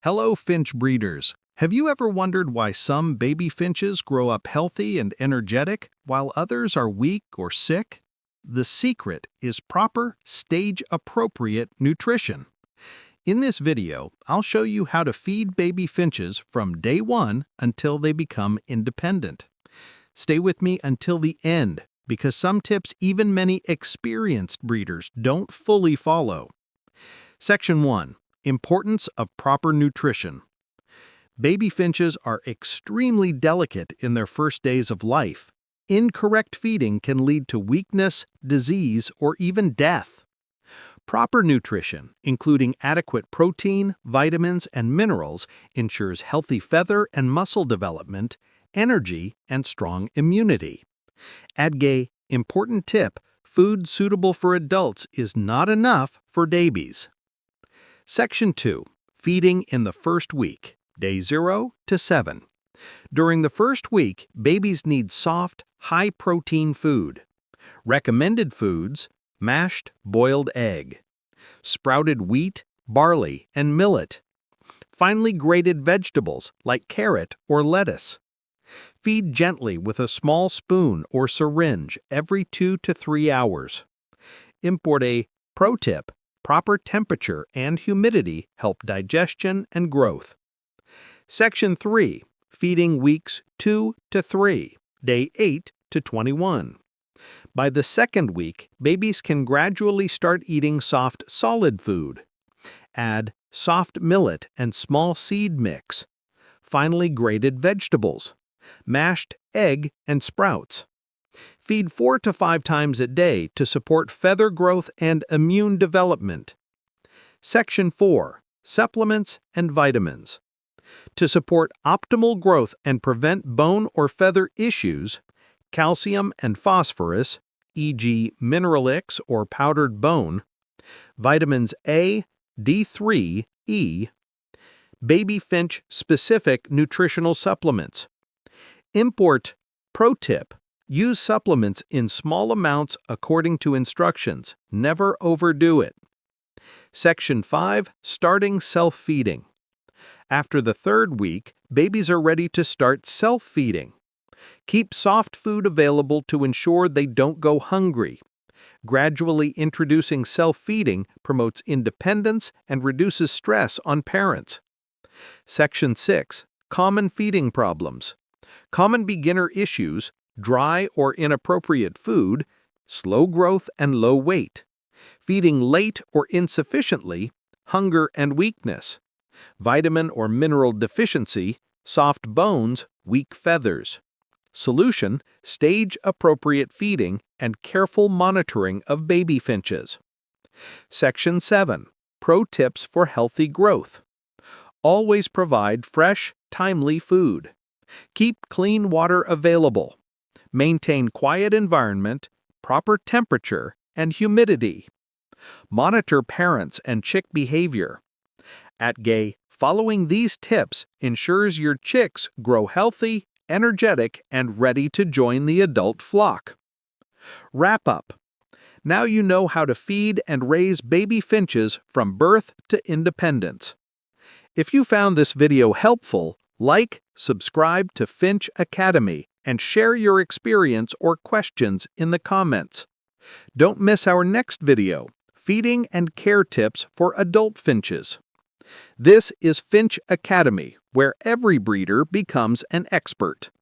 Hello, Finch breeders. Have you ever wondered why some baby finches grow up healthy and energetic while others are weak or sick? The secret is proper, stage-appropriate nutrition. In this video, I'll show you how to feed baby finches from day one until they become independent. Stay with me until the end, because some tips even many experienced breeders don't fully follow. Section 1. Importance of proper nutrition. Baby finches are extremely delicate in their first days of life. Incorrect feeding can lead to weakness, disease, or even death. Proper nutrition, including adequate protein, vitamins, and minerals, ensures healthy feather and muscle development, energy, and strong immunity. Important tip: food suitable for adults is not enough for babies. Section 2. Feeding in the first week, day 0 to 7. During the first week, babies need soft, high-protein food. Recommended foods: mashed boiled egg, sprouted wheat, barley, and millet, finely grated vegetables like carrot or lettuce. Feed gently with a small spoon or syringe every 2 to 3 hours. Pro tip: proper temperature and humidity help digestion and growth. Section 3. Feeding weeks 2 to 3, day 8 to 21. By the second week, babies can gradually start eating soft, solid food. Add soft millet and small seed mix, finely grated vegetables, mashed egg and sprouts. Feed 4 to 5 times a day to support feather growth and immune development. Section 4. Supplements and vitamins. To support optimal growth and prevent bone or feather issues, calcium and phosphorus, e.g. Mineralix or powdered bone, vitamins A, D3, E, baby finch specific nutritional supplements. Pro tip: use supplements in small amounts according to instructions. Never overdo it. Section 5. Starting self-feeding. After the third week, babies are ready to start self-feeding. Keep soft food available to ensure they don't go hungry. Gradually introducing self-feeding promotes independence and reduces stress on parents. Section 6. Common feeding problems. Common beginner issues: dry or inappropriate food, slow growth and low weight, feeding late or insufficiently, hunger and weakness, vitamin or mineral deficiency, soft bones, weak feathers. Solution: stage-appropriate feeding and careful monitoring of baby finches. Section 7. Pro tips for healthy growth. Always provide fresh, timely food. Keep clean water available. Maintain quiet environment, proper temperature, and humidity. Monitor parents and chick behavior. Following these tips ensures your chicks grow healthy, energetic, and ready to join the adult flock. Wrap up. Now you know how to feed and raise baby finches from birth to independence. If you found this video helpful, like, subscribe to Finch Academy, and share your experience or questions in the comments. Don't miss our next video, Feeding and Care Tips for Adult Finches. This is Finch Academy, where every breeder becomes an expert.